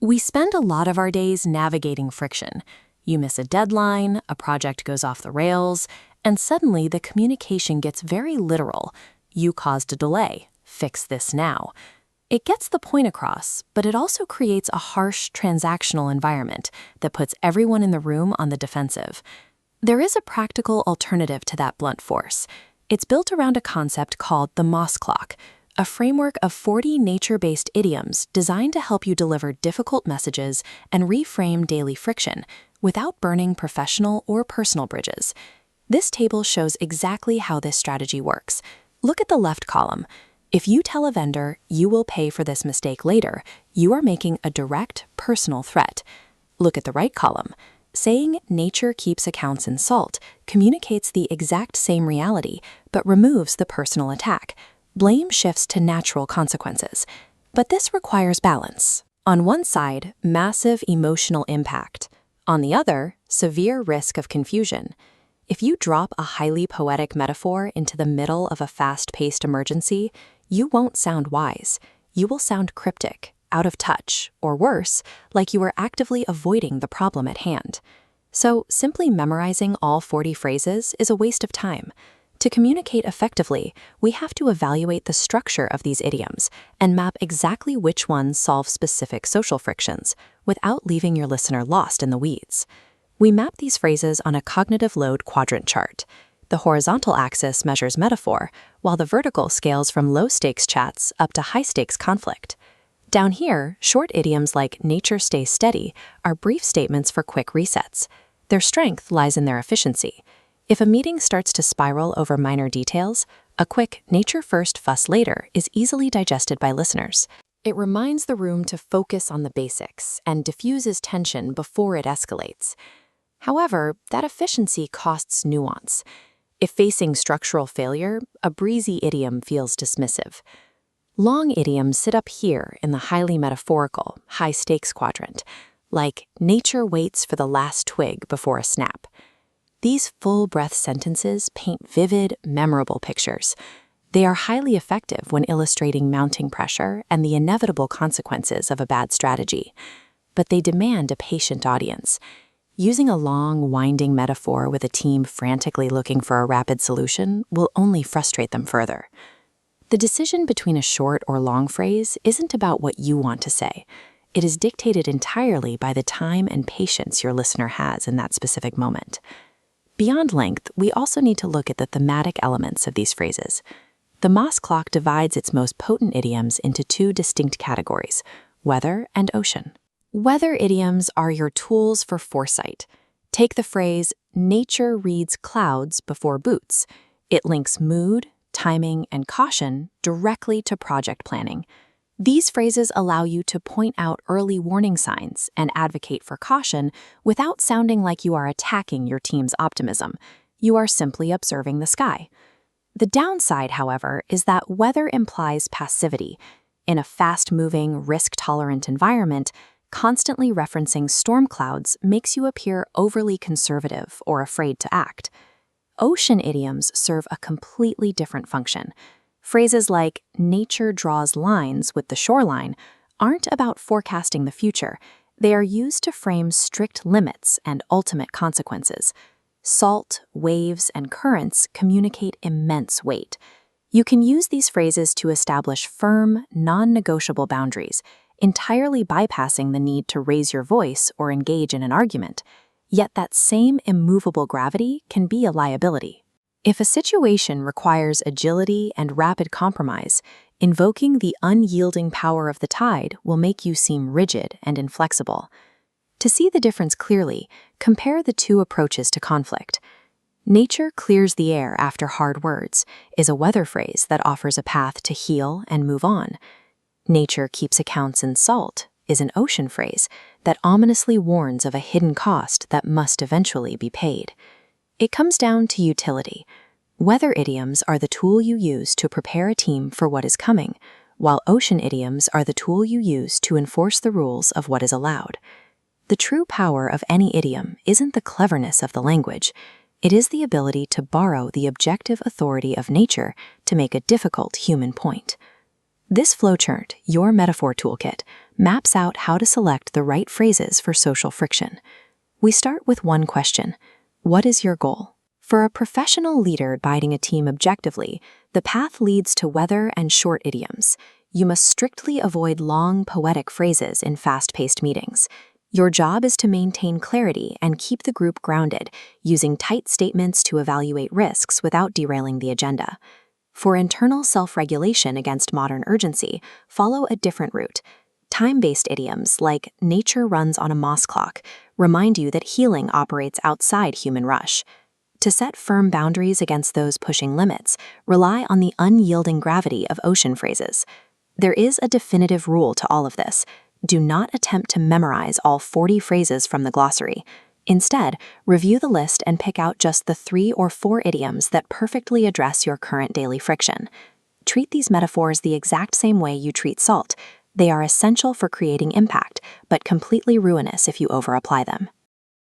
We spend a lot of our days navigating friction. You miss a deadline, a project goes off the rails, and suddenly the communication gets very literal. You caused a delay. Fix this now. It gets the point across, but it also creates a harsh transactional environment that puts everyone in the room on the defensive. There is a practical alternative to that blunt force. It's built around a concept called the Moss Clock, a framework of 40 nature-based idioms designed to help you deliver difficult messages and reframe daily friction without burning professional or personal bridges. This table shows exactly how this strategy works. Look at the left column. If you tell a vendor you will pay for this mistake later, you are making a direct, personal threat. Look at the right column. Saying nature keeps accounts in salt communicates the exact same reality, but removes the personal attack. Blame shifts to natural consequences. But this requires balance. On one side, massive emotional impact. On the other, severe risk of confusion. If you drop a highly poetic metaphor into the middle of a fast-paced emergency, you won't sound wise. You will sound cryptic, out of touch, or worse, like you are actively avoiding the problem at hand. So simply memorizing all 40 phrases is a waste of time. To communicate effectively, we have to evaluate the structure of these idioms and map exactly which ones solve specific social frictions without leaving your listener lost in the weeds. We map these phrases on a cognitive load quadrant chart. The horizontal axis measures metaphor, while the vertical scales from low-stakes chats up to high-stakes conflict. Down here, short idioms like nature stays steady are brief statements for quick resets. Their strength lies in their efficiency. If a meeting starts to spiral over minor details, a quick nature first, fuss later is easily digested by listeners. It reminds the room to focus on the basics and diffuses tension before it escalates. However, that efficiency costs nuance. If facing structural failure, a breezy idiom feels dismissive. Long idioms sit up here in the highly metaphorical, high-stakes quadrant, like nature waits for the last twig before a snap. These full-breath sentences paint vivid, memorable pictures. They are highly effective when illustrating mounting pressure and the inevitable consequences of a bad strategy. But they demand a patient audience. Using a long, winding metaphor with a team frantically looking for a rapid solution will only frustrate them further. The decision between a short or long phrase isn't about what you want to say. It is dictated entirely by the time and patience your listener has in that specific moment. Beyond length, we also need to look at the thematic elements of these phrases. The Moss Clock divides its most potent idioms into two distinct categories, weather and ocean. Weather idioms are your tools for foresight. Take the phrase, nature reads clouds before boots. It links mood, timing, and caution directly to project planning. These phrases allow you to point out early warning signs and advocate for caution without sounding like you are attacking your team's optimism. You are simply observing the sky. The downside, however, is that weather implies passivity. In a fast-moving, risk-tolerant environment, constantly referencing storm clouds makes you appear overly conservative or afraid to act. Ocean idioms serve a completely different function. Phrases like nature draws lines with the shoreline aren't about forecasting the future. They are used to frame strict limits and ultimate consequences. Salt, waves, and currents communicate immense weight. You can use these phrases to establish firm, non-negotiable boundaries, entirely bypassing the need to raise your voice or engage in an argument. Yet that same immovable gravity can be a liability. If a situation requires agility and rapid compromise, invoking the unyielding power of the tide will make you seem rigid and inflexible. To see the difference clearly, compare the two approaches to conflict. Nature clears the air after hard words is a weather phrase that offers a path to heal and move on. Nature keeps accounts in salt is an ocean phrase that ominously warns of a hidden cost that must eventually be paid. It comes down to utility. Weather idioms are the tool you use to prepare a team for what is coming, while ocean idioms are the tool you use to enforce the rules of what is allowed. The true power of any idiom isn't the cleverness of the language. It is the ability to borrow the objective authority of nature to make a difficult human point. This flowchart, your metaphor toolkit, maps out how to select the right phrases for social friction. We start with one question: what is your goal? For a professional leader guiding a team objectively, the path leads to weather and short idioms. You must strictly avoid long, poetic phrases in fast-paced meetings. Your job is to maintain clarity and keep the group grounded, using tight statements to evaluate risks without derailing the agenda. For internal self-regulation against modern urgency, follow a different route. Time-based idioms like "nature runs on a Moss clock" remind you that healing operates outside human rush. To set firm boundaries against those pushing limits, rely on the unyielding gravity of ocean phrases. There is a definitive rule to all of this: do not attempt to memorize all 40 phrases from the glossary. Instead, review the list and pick out just the 3 or 4 idioms that perfectly address your current daily friction. Treat these metaphors the exact same way you treat salt. They are essential for creating impact, but completely ruinous if you over-apply them.